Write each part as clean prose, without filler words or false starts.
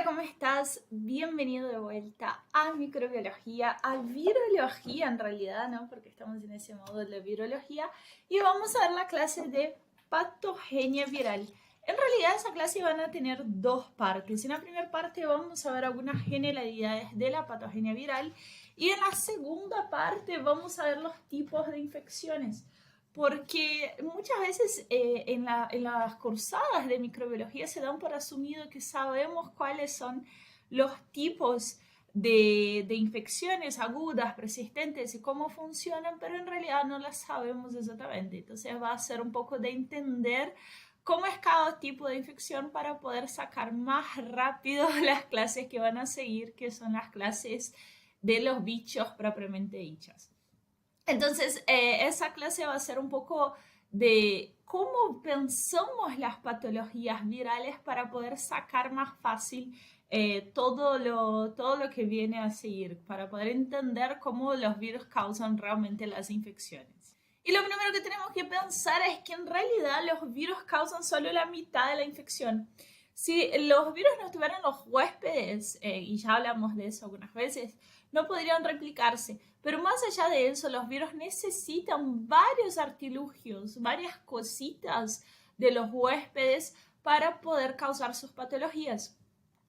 Hola, ¿cómo estás? Bienvenido de vuelta a microbiología, a virología en realidad, ¿no? Porque estamos en ese modo de virología y vamos a ver la clase de patogenia viral. En realidad esa clase van a tener dos partes. En la primera parte vamos a ver algunas generalidades de la patogenia viral y en la segunda parte vamos a ver los tipos de infecciones. Porque muchas veces en las cursadas de microbiología se dan por asumido que sabemos cuáles son los tipos de infecciones agudas, persistentes y cómo funcionan, pero en realidad no las sabemos exactamente. Entonces va a ser un poco de entender cómo es cada tipo de infección para poder sacar más rápido las clases que van a seguir, que son las clases de los bichos propiamente dichas. Entonces, esa clase va a ser un poco de cómo pensamos las patologías virales para poder sacar más fácil todo lo que viene a seguir, para poder entender cómo los virus causan realmente las infecciones. Y lo primero que tenemos que pensar es que en realidad los virus causan solo la mitad de la infección. Si los virus no tuvieran los huéspedes, y ya hablamos de eso algunas veces, no podrían replicarse. Pero más allá de eso, los virus necesitan varios artilugios, varias cositas de los huéspedes para poder causar sus patologías.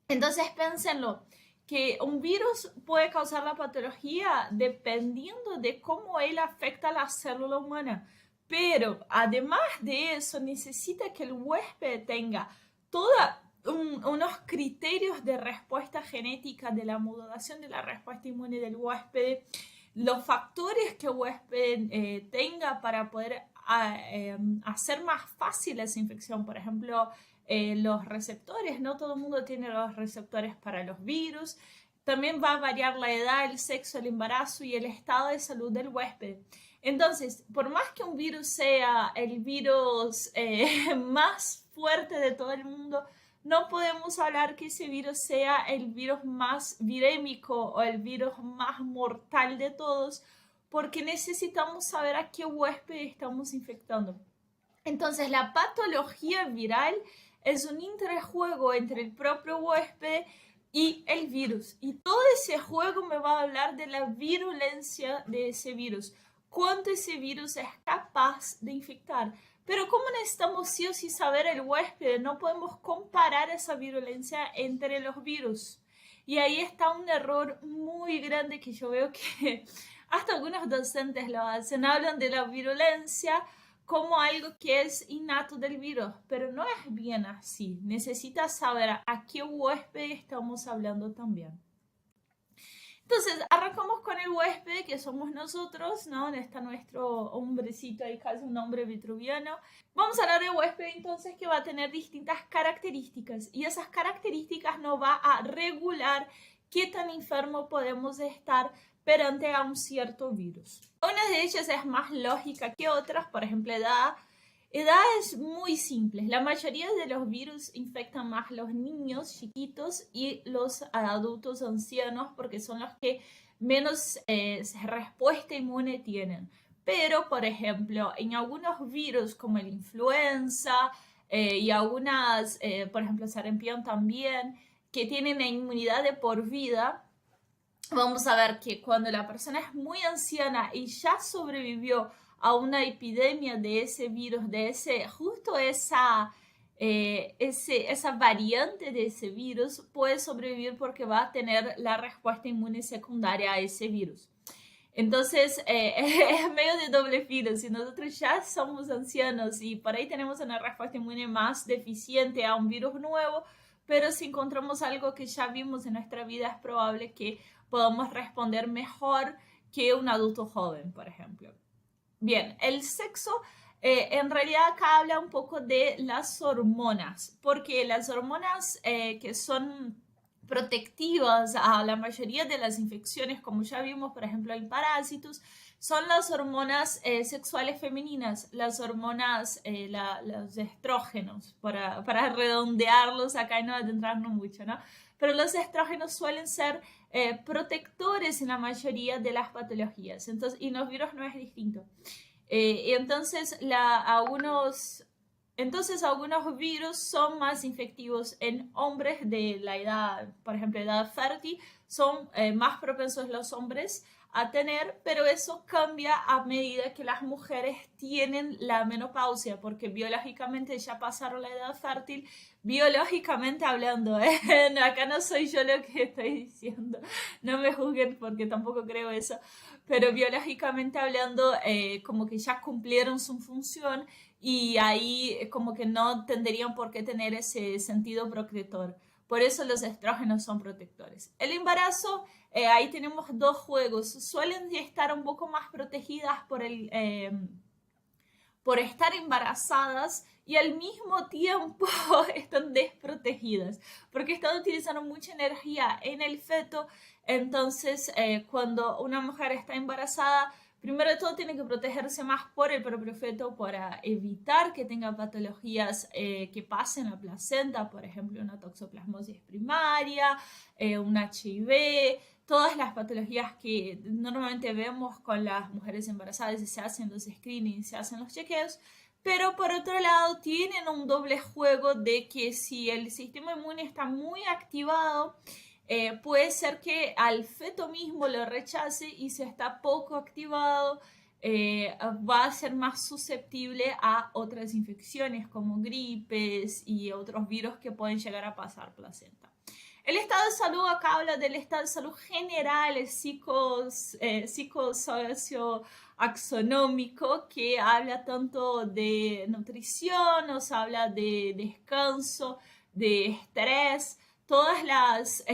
Entonces, pénsenlo, que un virus puede causar la patología dependiendo de cómo él afecta a la célula humana. Pero además de eso, necesita que el huésped tenga unos criterios de respuesta genética, de la modulación de la respuesta inmune del huésped, los factores que el huésped tenga para poder hacer más fácil esa infección. Por ejemplo, los receptores, no todo el mundo tiene los receptores para los virus. También va a variar la edad, el sexo, el embarazo y el estado de salud del huésped. Entonces, por más que un virus sea el virus más fuerte de todo el mundo, no podemos hablar que ese virus sea el virus más virémico o el virus más mortal de todos, porque necesitamos saber a qué huésped estamos infectando. Entonces, la patología viral es un interjuego entre el propio huésped y el virus. Y todo ese juego me va a hablar de la virulencia de ese virus, cuánto ese virus es capaz de infectar. Pero como necesitamos sí o sí saber el huésped, no podemos comparar esa virulencia entre los virus. Y ahí está un error muy grande que yo veo que hasta algunos docentes lo hacen. Hablan de la virulencia como algo que es innato del virus, pero no es bien así. Necesitas saber a qué huésped estamos hablando también. Entonces, arrancamos con el huésped, que somos nosotros, ¿no? Está nuestro hombrecito ahí, casi un hombre vitruviano. Vamos a hablar de huésped, entonces, que va a tener distintas características. Y esas características nos va a regular qué tan enfermo podemos estar perante a un cierto virus. Una de ellas es más lógica que otras, por ejemplo, edad. Edad es muy simple. La mayoría de los virus infectan más a los niños chiquitos y los adultos ancianos porque son los que menos respuesta inmune tienen. Pero, por ejemplo, en algunos virus como el influenza y algunas, por ejemplo, sarampión también, que tienen la inmunidad de por vida, vamos a ver que cuando la persona es muy anciana y ya sobrevivió a una epidemia de ese virus, justo esa variante de ese virus puede sobrevivir porque va a tener la respuesta inmune secundaria a ese virus. Entonces, es medio de doble filo. Si nosotros ya somos ancianos y por ahí tenemos una respuesta inmune más deficiente a un virus nuevo, pero si encontramos algo que ya vimos en nuestra vida, es probable que podamos responder mejor que un adulto joven, por ejemplo. Bien, el sexo en realidad acá habla un poco de las hormonas, porque las hormonas que son protectivas a la mayoría de las infecciones, como ya vimos, por ejemplo, en parásitos, son las hormonas sexuales femeninas, las hormonas, los estrógenos, para redondearlos acá y no adentrarnos mucho, ¿no? Pero los estrógenos suelen ser protectores en la mayoría de las patologías, entonces, y los virus no es distinto. Entonces, algunos Entonces, algunos virus son más infectivos en hombres de la edad, por ejemplo, edad fértil, son más propensos los hombres a tener, pero eso cambia a medida que las mujeres tienen la menopausia, porque biológicamente ya pasaron la edad fértil, biológicamente hablando, ¿eh? Acá no soy yo lo que estoy diciendo, no me juzguen porque tampoco creo eso, pero biológicamente hablando, como que ya cumplieron su función y ahí como que no tendrían por qué tener ese sentido protector. Por eso los estrógenos son protectores. El embarazo, ahí tenemos dos juegos. Suelen estar un poco más protegidas por estar embarazadas y al mismo tiempo están desprotegidas porque están utilizando mucha energía en el feto. Entonces, cuando una mujer está embarazada, primero de todo tiene que protegerse más por el propio feto para evitar que tenga patologías que pasen a la placenta, por ejemplo, una toxoplasmosis primaria, un HIV, todas las patologías que normalmente vemos con las mujeres embarazadas y se hacen los screenings, se hacen los chequeos, pero por otro lado tienen un doble juego de que si el sistema inmune está muy activado, puede ser que al feto mismo lo rechace y si está poco activado, va a ser más susceptible a otras infecciones como gripes y otros virus que pueden llegar a pasar placenta. El estado de salud, acá habla del estado de salud general, el psicosocioaxonómico, que habla tanto de nutrición, nos habla de descanso, de estrés, todas las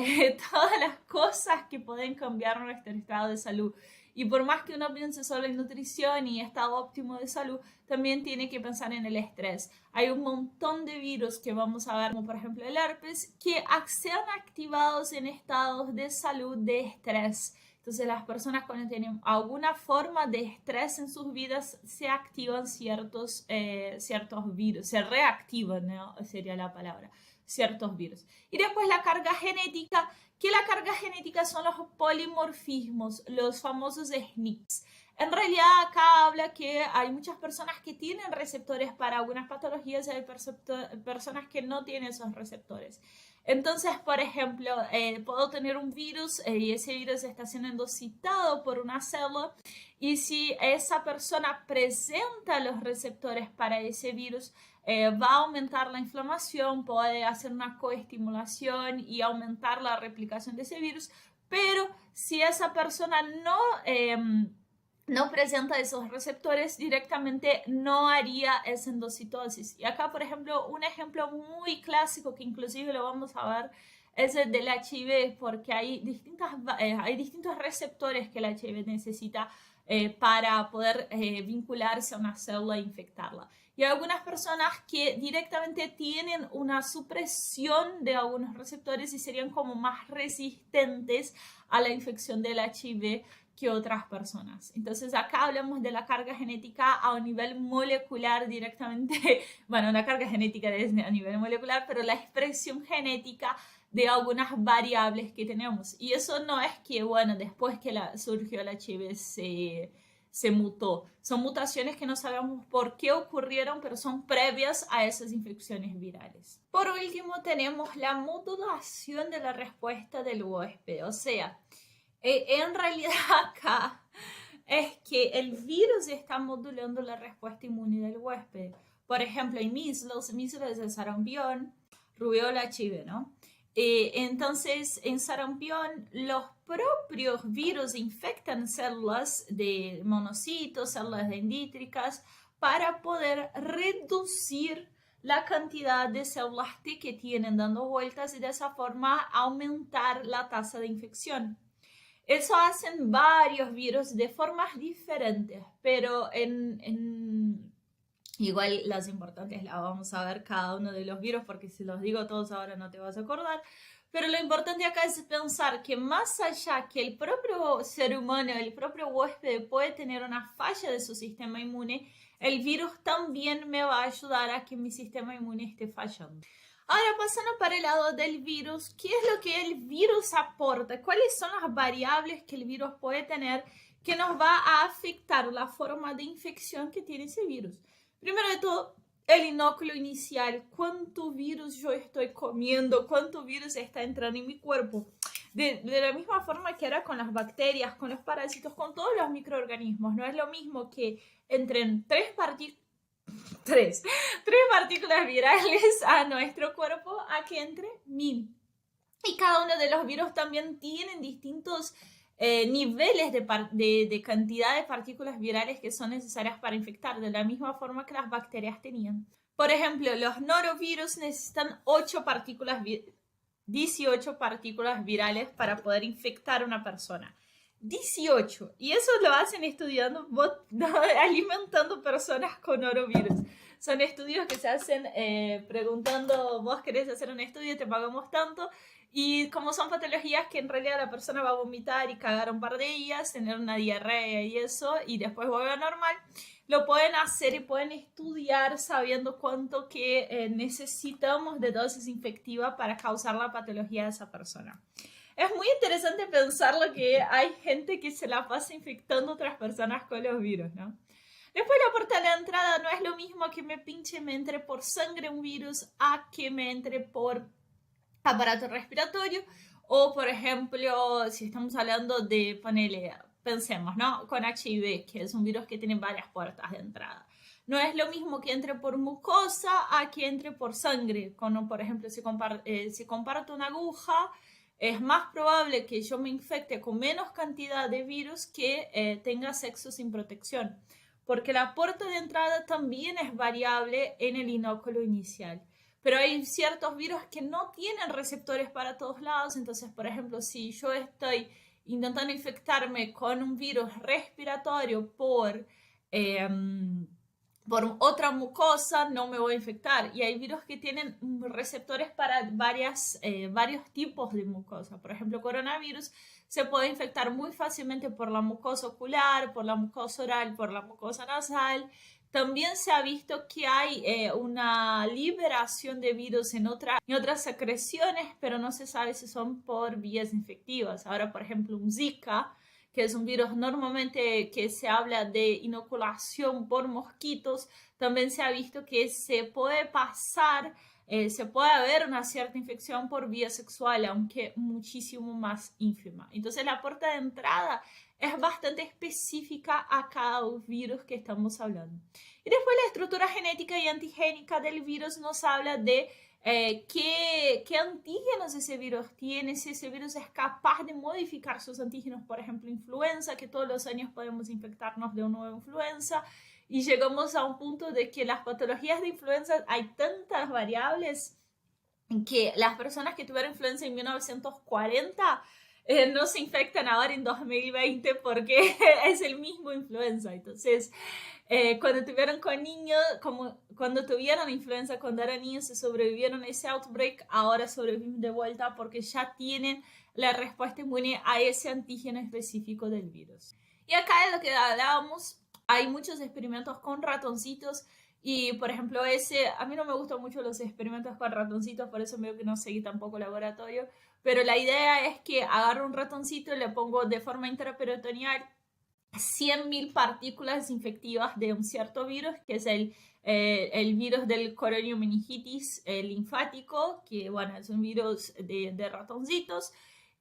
cosas que pueden cambiar nuestro estado de salud. Y por más que uno piense solo en nutrición y estado óptimo de salud, también tiene que pensar en el estrés. Hay un montón de virus que vamos a ver, como por ejemplo el herpes, que sean activados en estados de salud de estrés. Entonces las personas cuando tienen alguna forma de estrés en sus vidas se activan ciertos virus, se reactivan, ¿no? Sería la palabra, ciertos virus. Y después la carga genética, que la carga genética son los polimorfismos, los famosos SNPs. En realidad acá habla que hay muchas personas que tienen receptores para algunas patologías y hay personas que no tienen esos receptores. Entonces, por ejemplo, puedo tener un virus y ese virus está siendo endocitado por una célula y si esa persona presenta los receptores para ese virus, va a aumentar la inflamación, puede hacer una coestimulación y aumentar la replicación de ese virus, pero si esa persona no presenta esos receptores, directamente no haría esa endocitosis. Y acá, por ejemplo, un ejemplo muy clásico que inclusive lo vamos a ver es el del HIV, porque hay distintos receptores que el HIV necesita para poder vincularse a una célula e infectarla. Y hay algunas personas que directamente tienen una supresión de algunos receptores y serían como más resistentes a la infección del HIV que otras personas. Entonces acá hablamos de la carga genética a un nivel molecular directamente, bueno, una carga genética a nivel molecular, pero la expresión genética de algunas variables que tenemos. Y eso no es que, bueno, después que surgió el HIV se mutó. Son mutaciones que no sabemos por qué ocurrieron, pero son previas a esas infecciones virales. Por último, tenemos la modulación de la respuesta del huésped. O sea, en realidad acá es que el virus está modulando la respuesta inmune del huésped. Por ejemplo, en measles es sarampión, rubiola, HIV, ¿no? Entonces, en sarampión, los propios virus infectan células de monocitos, células dendríticas, para poder reducir la cantidad de células T que tienen dando vueltas y de esa forma aumentar la tasa de infección. Eso hacen varios virus de formas diferentes, pero igual las importantes las vamos a ver cada uno de los virus, porque si los digo todos ahora no te vas a acordar. Pero lo importante acá es pensar que más allá que el propio ser humano, el propio huésped puede tener una falla de su sistema inmune, el virus también me va a ayudar a que mi sistema inmune esté fallando. Ahora, pasando para el lado del virus, ¿qué es lo que el virus aporta? ¿Cuáles son las variables que el virus puede tener que nos va a afectar la forma de infección que tiene ese virus? Primero de todo, el inóculo inicial, cuánto virus yo estoy comiendo, cuánto virus está entrando en mi cuerpo. De la misma forma que era con las bacterias, con los parásitos, con todos los microorganismos. No es lo mismo que entren tres partículas virales a nuestro cuerpo a que entre 1000. Y cada uno de los virus también tienen distintos niveles de cantidad de partículas virales que son necesarias para infectar, de la misma forma que las bacterias tenían. Por ejemplo, los norovirus necesitan 18 partículas virales para poder infectar a una persona. 18. Y eso lo hacen estudiando, alimentando personas con norovirus. Son estudios que se hacen preguntando, vos querés hacer un estudio, te pagamos tanto. Y como son patologías que en realidad la persona va a vomitar y cagar un par de días, tener una diarrea y eso, y después vuelve a normal, lo pueden hacer y pueden estudiar sabiendo cuánto que necesitamos de dosis infectiva para causar la patología de esa persona. Es muy interesante pensarlo que hay gente que se la pasa infectando a otras personas con los virus, ¿no? Después la puerta de la entrada no es lo mismo que me pinche, me entre por sangre un virus a que me entre por aparato respiratorio o, por ejemplo, si estamos hablando de, ponele, pensemos, ¿no? Con HIV, que es un virus que tiene varias puertas de entrada. No es lo mismo que entre por mucosa a que entre por sangre. Cuando, por ejemplo, si comparto una aguja, es más probable que yo me infecte con menos cantidad de virus que tenga sexo sin protección, porque la puerta de entrada también es variable en el inóculo inicial. Pero hay ciertos virus que no tienen receptores para todos lados. Entonces, por ejemplo, si yo estoy intentando infectarme con un virus respiratorio por otra mucosa, no me voy a infectar. Y hay virus que tienen receptores para varios tipos de mucosa. Por ejemplo, coronavirus se puede infectar muy fácilmente por la mucosa ocular, por la mucosa oral, por la mucosa nasal. También se ha visto que hay una liberación de virus en otras secreciones, pero no se sabe si son por vías infectivas. Ahora, por ejemplo, un Zika, que es un virus normalmente que se habla de inoculación por mosquitos, también se ha visto que se puede pasar, se puede haber una cierta infección por vía sexual, aunque muchísimo más ínfima. Entonces, la puerta de entrada es bastante específica a cada virus que estamos hablando. Y después la estructura genética y antigénica del virus nos habla de qué antígenos ese virus tiene, si ese virus es capaz de modificar sus antígenos, por ejemplo, influenza, que todos los años podemos infectarnos de una nueva influenza, y llegamos a un punto de que las patologías de influenza hay tantas variables que las personas que tuvieron influenza en 1940 no se infectan ahora en 2020 porque es el mismo influenza. Entonces, cuando tuvieron con niños, cuando tuvieron influenza cuando eran niños, se sobrevivieron a ese outbreak, ahora sobreviven de vuelta porque ya tienen la respuesta inmune a ese antígeno específico del virus. Y acá de lo que hablábamos, hay muchos experimentos con ratoncitos. Y, por ejemplo, a mí no me gustan mucho los experimentos con ratoncitos, por eso veo que no seguí tampoco laboratorio, pero la idea es que agarro un ratoncito y le pongo de forma intraperitoneal 100.000 partículas infectivas de un cierto virus, que es el virus del coriomeningitis linfático, que bueno, es un virus de ratoncitos,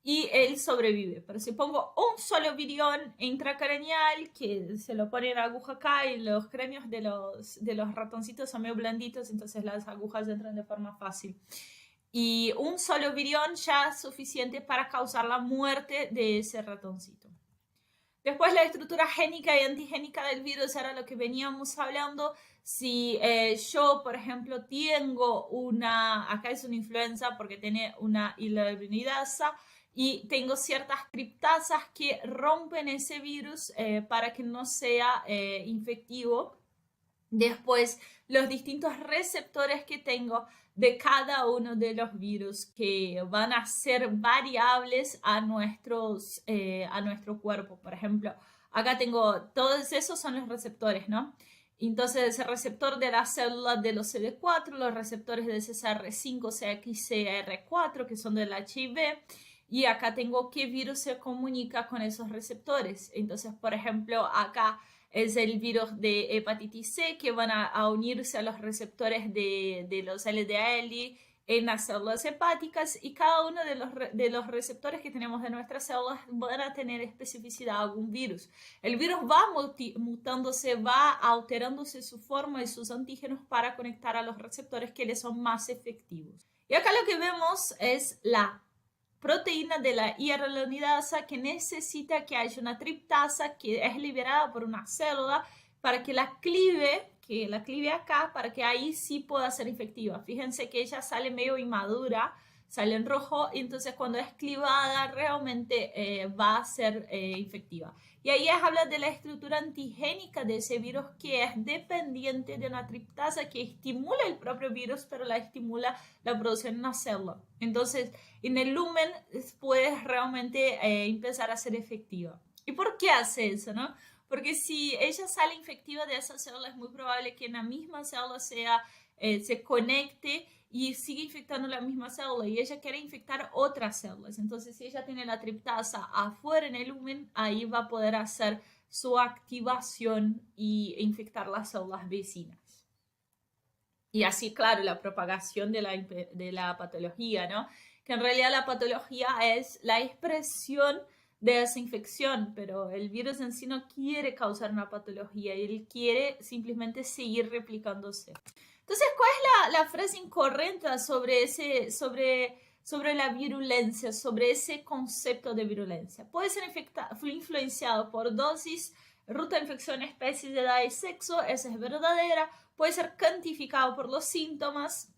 y él sobrevive. Pero si pongo un solo virión intracraneal, que se lo pone en aguja acá, y los cráneos de los ratoncitos son medio blanditos, entonces las agujas entran de forma fácil. Y un solo virión ya es suficiente para causar la muerte de ese ratoncito. Después la estructura génica y antigénica del virus era lo que veníamos hablando. Si yo, por ejemplo, tengo acá es una influenza porque tiene una hyaluronidasa, y tengo ciertas criptasas que rompen ese virus para que no sea infectivo. Después, los distintos receptores que tengo de cada uno de los virus que van a ser variables a nuestro cuerpo. Por ejemplo, acá tengo, todos esos son los receptores, ¿no? Entonces, el receptor de las células de los CD4, los receptores de CCR5, CXCR4, que son del HIV, y acá tengo qué virus se comunica con esos receptores. Entonces, por ejemplo, acá es el virus de hepatitis C, que van a unirse a los receptores de los LDL en las células hepáticas, y cada uno de los receptores que tenemos de nuestras células van a tener especificidad a algún virus. El virus va mutándose, va alterándose su forma y sus antígenos para conectar a los receptores que les son más efectivos. Y acá lo que vemos es la proteína de la hyaluronidasa, que necesita que haya una triptasa que es liberada por una célula para que la clive acá, para que ahí sí pueda ser efectiva. Fíjense que ella sale medio inmadura, sale en rojo, y entonces cuando es clivada realmente va a ser efectiva. Y ahí habla de la estructura antigénica de ese virus, que es dependiente de una triptasa que estimula el propio virus, pero la estimula la producción en una célula. Entonces, en el lumen puede realmente empezar a ser efectiva. ¿Y por qué hace eso, no? Porque si ella sale infectiva de esa célula, es muy probable que en la misma célula se conecte y sigue infectando la misma célula, y ella quiere infectar otras células. Entonces, si ella tiene la triptasa afuera en el lumen, ahí va a poder hacer su activación y infectar las células vecinas. Y así, claro, la propagación de la patología, ¿no? Que en realidad la patología es la expresión de esa infección, pero el virus en sí no quiere causar una patología, y él quiere simplemente seguir replicándose. Entonces, ¿cuál es la frase incorrecta sobre la virulencia, sobre ese concepto de virulencia? Puede ser influenciado por dosis, ruta de infección, especies, edad y sexo. Esa es verdadera. Puede ser cuantificado por los síntomas.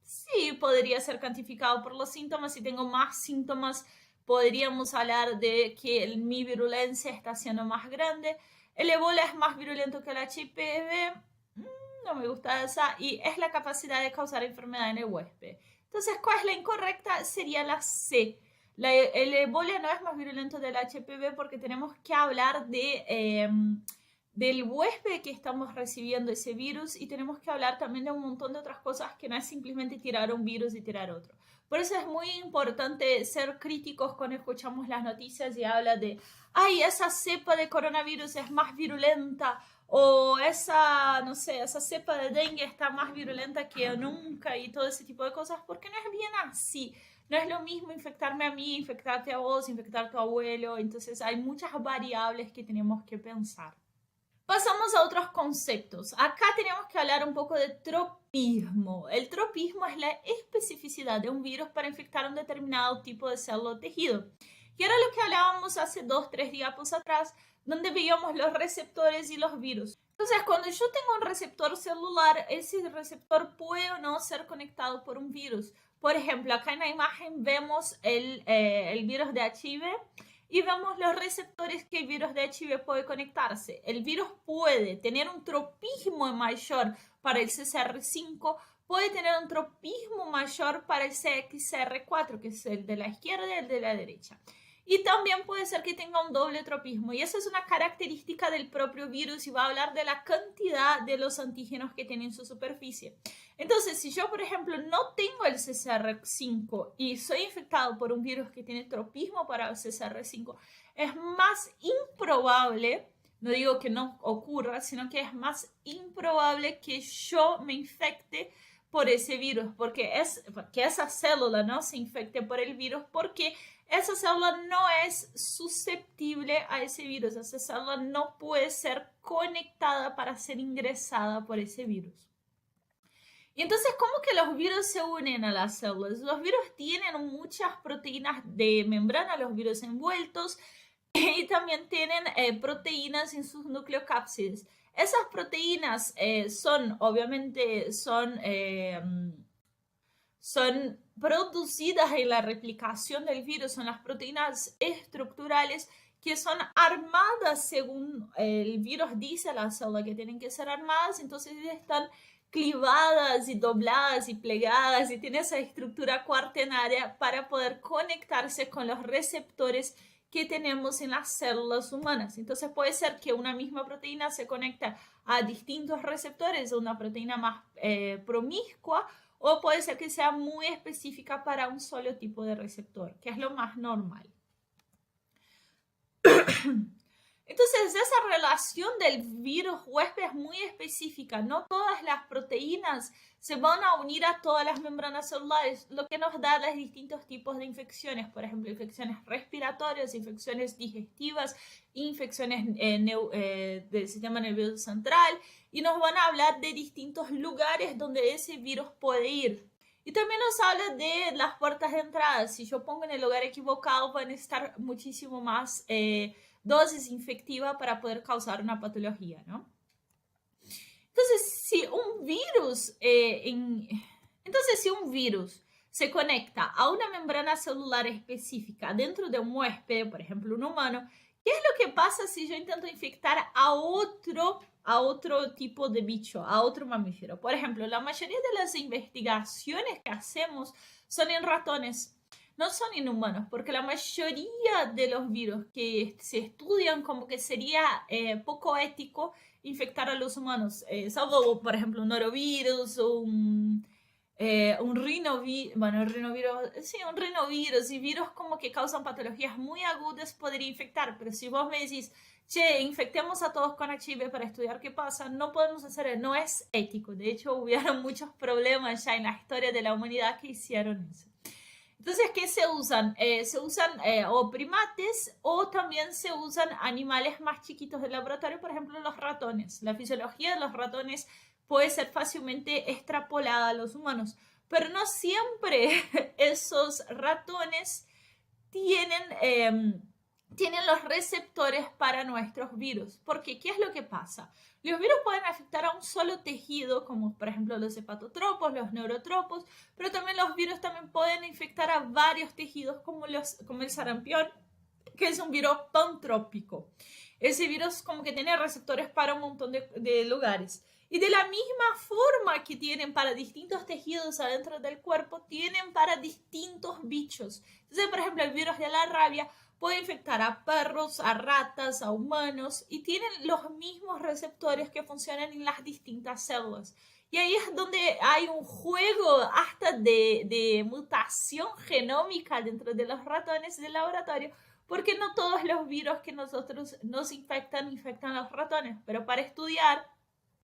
Sí, podría ser cuantificado por los síntomas. Si tengo más síntomas, podríamos hablar de que mi virulencia está siendo más grande. El ébola es más virulento que el HPV. No me gusta esa. Y es la capacidad de causar enfermedad en el huésped. Entonces, ¿cuál es la incorrecta? Sería la C. El ébola no es más virulento del HPV, porque tenemos que hablar del huésped que estamos recibiendo ese virus, y tenemos que hablar también de un montón de otras cosas, que no es simplemente tirar un virus y tirar otro. Por eso es muy importante ser críticos cuando escuchamos las noticias y habla de, ay, esa cepa de coronavirus es más virulenta, o esa, no sé, esa cepa de dengue está más virulenta que nunca, y todo ese tipo de cosas, porque no es bien así. No es lo mismo infectarme a mí, infectarte a vos, infectar a tu abuelo. Entonces hay muchas variables que tenemos que pensar. Pasamos a otros conceptos. Acá tenemos que hablar un poco de tropismo. El tropismo es la especificidad de un virus para infectar un determinado tipo de célula o tejido. Y era lo que hablábamos hace 2-3 diapos atrás, donde veíamos los receptores y los virus. Entonces, cuando yo tengo un receptor celular, ese receptor puede o no ser conectado por un virus. Por ejemplo, acá en la imagen vemos el virus de HIV, y vemos los receptores que el virus de HIV puede conectarse. El virus puede tener un tropismo mayor para el CCR5, puede tener un tropismo mayor para el CXCR4, que es el de la izquierda y el de la derecha. Y también puede ser que tenga un doble tropismo, y eso es una característica del propio virus, y va a hablar de la cantidad de los antígenos que tiene en su superficie. Entonces, si yo, por ejemplo, no tengo el CCR5 y soy infectado por un virus que tiene tropismo para el CCR5, es más improbable, no digo que no ocurra, sino que es más improbable que yo me infecte por ese virus, porque esa célula no se infecte por el virus, porque esa célula no es susceptible a ese virus. Esa célula no puede ser conectada para ser ingresada por ese virus. Y entonces, ¿cómo que los virus se unen a las células? Los virus tienen muchas proteínas de membrana, los virus envueltos, y también tienen proteínas en sus nucleocápsides. Esas proteínas obviamente son producidas en la replicación del virus, son las proteínas estructurales que son armadas según el virus dice a la célula que tienen que ser armadas. Entonces están clivadas y dobladas y plegadas, y tiene esa estructura cuaternaria para poder conectarse con los receptores que tenemos en las células humanas. Entonces puede ser que una misma proteína se conecte a distintos receptores, una proteína más promiscua, o puede ser que sea muy específica para un solo tipo de receptor, que es lo más normal. Entonces, esa relación del virus huésped es muy específica. No todas las proteínas se van a unir a todas las membranas celulares, lo que nos da los distintos tipos de infecciones, por ejemplo, infecciones respiratorias, infecciones digestivas, infecciones del sistema nervioso central, y nos van a hablar de distintos lugares donde ese virus puede ir. Y también nos habla de las puertas de entrada. Si yo pongo en el lugar equivocado, van a estar muchísimo más dosis infectiva para poder causar una patología, ¿no? Entonces, si un virus se conecta a una membrana celular específica dentro de un huésped, por ejemplo, un humano, ¿qué es lo que pasa si yo intento infectar a otro tipo de bicho, a otro mamífero? Por ejemplo, la mayoría de las investigaciones que hacemos son en ratones. No son en humanos, porque la mayoría de los virus que se estudian como que sería poco ético infectar a los humanos, salvo, por ejemplo, un norovirus o un rinovirus, bueno, el rinovirus, sí, un rinovirus y virus como que causan patologías muy agudas podría infectar, pero si vos me decís, che, infectemos a todos con HIV para estudiar qué pasa, no podemos hacer, no es ético. De hecho, hubieron muchos problemas ya en la historia de la humanidad que hicieron eso. Entonces, ¿qué se usan? Se usan o primates o también se usan animales más chiquitos del laboratorio, por ejemplo, los ratones. La fisiología de los ratones puede ser fácilmente extrapolada a los humanos, pero no siempre esos ratones tienen los receptores para nuestros virus. Porque, ¿qué es lo que pasa? Los virus pueden afectar a un solo tejido, como por ejemplo los hepatotropos, los neurotropos, pero también los virus también pueden infectar a varios tejidos, como el sarampión, que es un virus pantrópico. Ese virus como que tiene receptores para un montón de lugares. Y de la misma forma que tienen para distintos tejidos adentro del cuerpo, tienen para distintos bichos. Entonces, por ejemplo, el virus de la rabia puede infectar a perros, a ratas, a humanos y tienen los mismos receptores que funcionan en las distintas células. Y ahí es donde hay un juego hasta de mutación genómica dentro de los ratones del laboratorio, porque no todos los virus que nosotros nos infectan a los ratones, pero para estudiar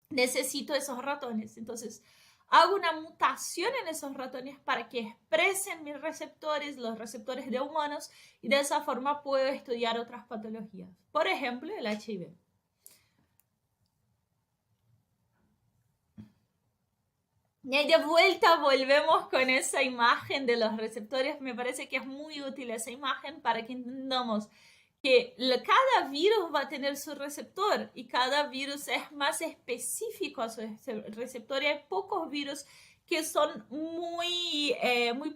necesito esos ratones. Entonces, hago una mutación en esos ratones para que expresen mis receptores, los receptores de humanos, y de esa forma puedo estudiar otras patologías. Por ejemplo, el HIV. Y ahí de vuelta volvemos con esa imagen de los receptores. Me parece que es muy útil esa imagen para que entendamos que cada virus va a tener su receptor y cada virus es más específico a su receptor y hay pocos virus que son muy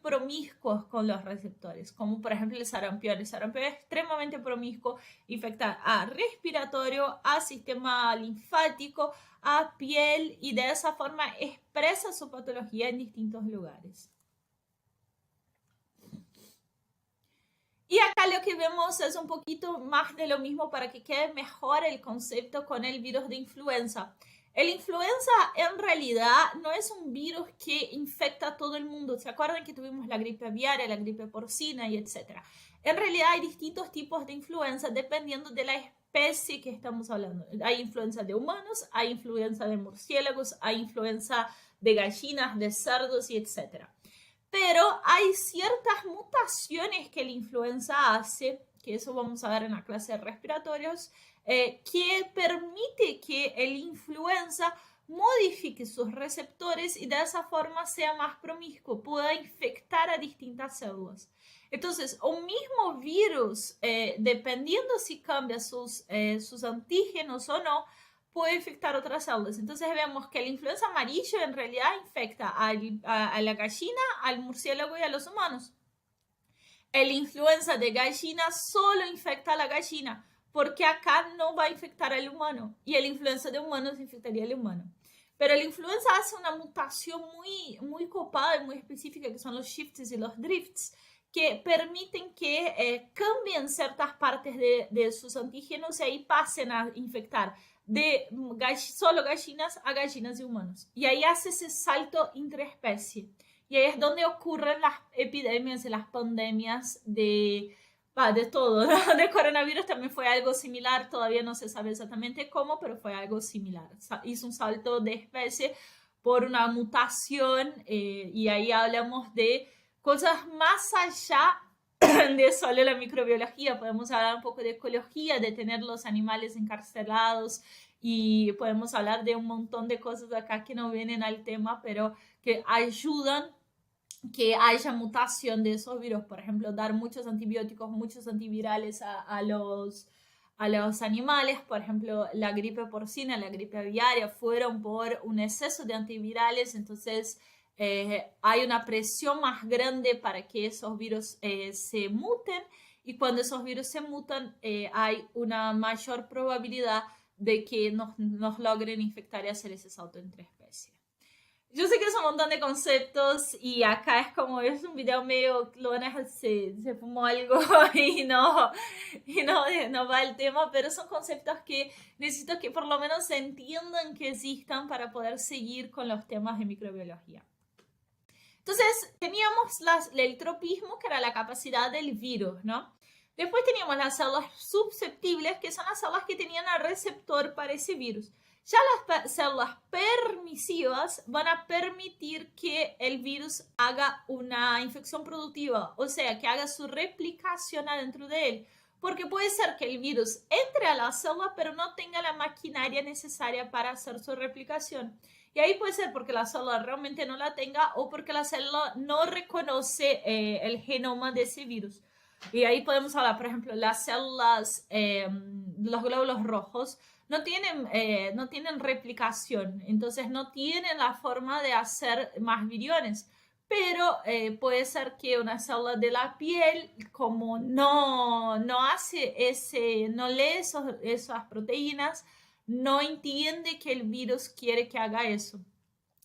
promiscuos con los receptores, como por ejemplo el sarampión. El sarampión es extremadamente promiscuo, infecta a respiratorio, a sistema linfático, a piel y de esa forma expresa su patología en distintos lugares. Y acá lo que vemos es un poquito más de lo mismo para que quede mejor el concepto con el virus de influenza. El influenza en realidad no es un virus que infecta a todo el mundo. ¿Se acuerdan que tuvimos la gripe aviaria, la gripe porcina y etcétera? En realidad hay distintos tipos de influenza dependiendo de la especie que estamos hablando. Hay influenza de humanos, hay influenza de murciélagos, hay influenza de gallinas, de cerdos y etcétera. Pero hay ciertas mutaciones que la influenza hace, que eso vamos a ver en la clase de respiratorios, que permite que el influenza modifique sus receptores y de esa forma sea más promiscuo, pueda infectar a distintas células. Entonces, un mismo virus, dependiendo si cambia sus antígenos o no, puede infectar otras células. Entonces vemos que el influenza amarillo en realidad infecta a la gallina, al murciélago y a los humanos. El influenza de gallina solo infecta a la gallina, porque acá no va a infectar al humano. Y el influenza de humanos infectaría al humano. Pero el influenza hace una mutación muy copada y muy específica, que son los shifts y los drifts, que permiten que cambien ciertas partes de sus antígenos y ahí pasen a infectar de solo gallinas a gallinas y humanos. Y ahí hace ese salto interespecie. Y ahí es donde ocurren las epidemias y las pandemias de de todo, ¿no? De coronavirus también fue algo similar, todavía no se sabe exactamente cómo, pero fue algo similar. Hizo un salto de especie por una mutación y ahí hablamos de cosas más allá de solo la microbiología. Podemos hablar un poco de ecología, de tener los animales encarcelados y podemos hablar de un montón de cosas acá que no vienen al tema, pero que ayudan que haya mutación de esos virus, por ejemplo, dar muchos antibióticos, muchos antivirales a los animales, por ejemplo, la gripe porcina, la gripe aviaria, fueron por un exceso de antivirales, entonces hay una presión más grande para que esos virus se muten y cuando esos virus se mutan hay una mayor probabilidad de que nos logren infectar y hacer ese salto entre especies. Yo sé que es un montón de conceptos y acá es como, es un video medio, Lona se fumó algo y no va el tema, pero son conceptos que necesito que por lo menos se entiendan que existan para poder seguir con los temas de microbiología. Entonces, teníamos el tropismo, que era la capacidad del virus, ¿no? Después teníamos las células susceptibles, que son las células que tenían el receptor para ese virus. Ya las células permisivas van a permitir que el virus haga una infección productiva, o sea, que haga su replicación adentro de él. Porque puede ser que el virus entre a la célula, pero no tenga la maquinaria necesaria para hacer su replicación. Y ahí puede ser porque la célula realmente no la tenga o porque la célula no reconoce el genoma de ese virus. Y ahí podemos hablar, por ejemplo, las células, los glóbulos rojos, no tienen replicación, entonces no tienen la forma de hacer más viriones. Pero puede ser que una célula de la piel, como no lee esas proteínas, no entiende que el virus quiere que haga eso.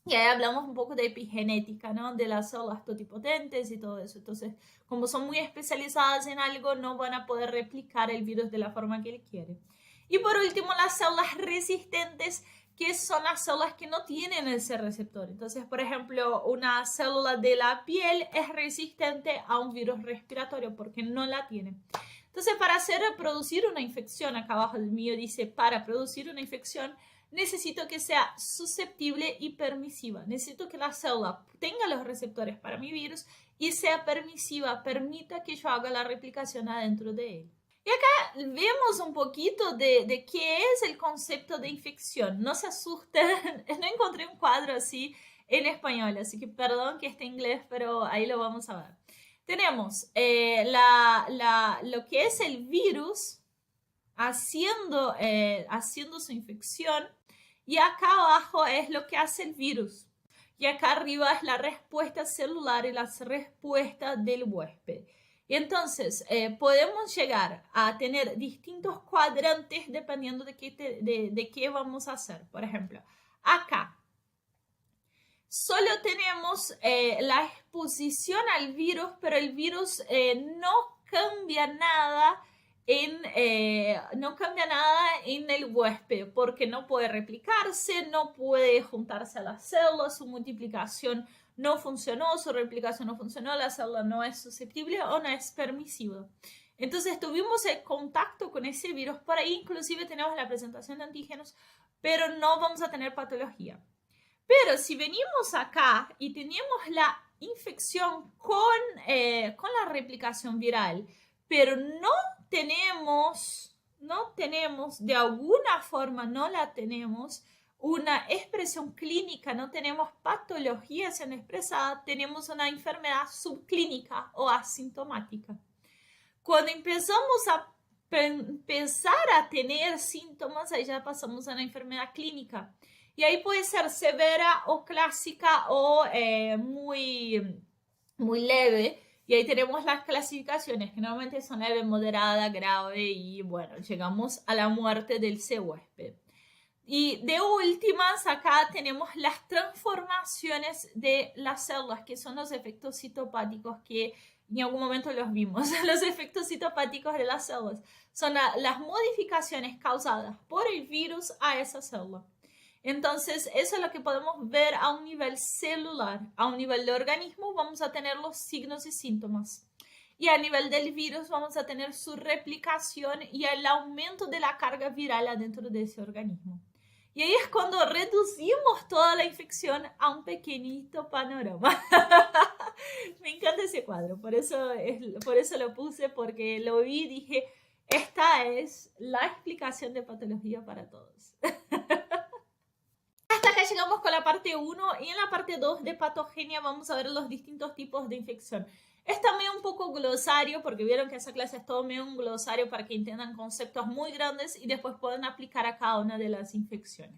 Y ahí hablamos un poco de epigenética, ¿no? De las células totipotentes y todo eso. Entonces, como son muy especializadas en algo, no van a poder replicar el virus de la forma que él quiere. Y por último, las células resistentes, que son las células que no tienen ese receptor. Entonces, por ejemplo, una célula de la piel es resistente a un virus respiratorio porque no la tiene. Entonces, para producir una infección, acá abajo el mío dice, para producir una infección, necesito que sea susceptible y permisiva. Necesito que la célula tenga los receptores para mi virus y sea permisiva, permita que yo haga la replicación adentro de él. Y acá vemos un poquito de qué es el concepto de infección. No se asusten, no encontré un cuadro así en español, así que perdón que esté en inglés, pero ahí lo vamos a ver. Tenemos lo que es el virus haciendo su infección y acá abajo es lo que hace el virus. Y acá arriba es la respuesta celular y la respuesta del huésped. Y entonces podemos llegar a tener distintos cuadrantes dependiendo de qué vamos a hacer. Por ejemplo, acá solo tenemos la exposición al virus, pero el virus no cambia nada en el huésped porque no puede replicarse, no puede juntarse a las células, su multiplicación no funcionó, su replicación no funcionó, la célula no es susceptible o no es permisiva. Entonces tuvimos el contacto con ese virus, por ahí inclusive tenemos la presentación de antígenos, pero no vamos a tener patología. Pero si venimos acá y tenemos la infección con la replicación viral, pero no tenemos, de alguna forma no la tenemos, una expresión clínica, no tenemos patología siendo expresada, tenemos una enfermedad subclínica o asintomática. Cuando empezamos a tener síntomas, ahí ya pasamos a una enfermedad clínica. Y ahí puede ser severa o clásica o muy, muy leve. Y ahí tenemos las clasificaciones, que normalmente son leve, moderada, grave y bueno, llegamos a la muerte del huésped. Y de últimas, acá tenemos las transformaciones de las células, que son los efectos citopáticos que en algún momento los vimos. Los efectos citopáticos de las células son las modificaciones causadas por el virus a esa célula. Entonces, eso es lo que podemos ver a un nivel celular. A un nivel de organismo vamos a tener los signos y síntomas. y a nivel del virus vamos a tener su replicación y el aumento de la carga viral adentro de ese organismo. Y ahí es cuando reducimos toda la infección a un pequeñito panorama. Me encanta ese cuadro, por eso lo puse, porque lo vi y dije, esta es la explicación de patología para todos. Hasta acá llegamos con la parte 1 y en la parte 2 de patogenia vamos a ver los distintos tipos de infección. Es también un poco glosario, porque vieron que esa clase es todo medio un glosario para que entiendan conceptos muy grandes y después puedan aplicar a cada una de las infecciones.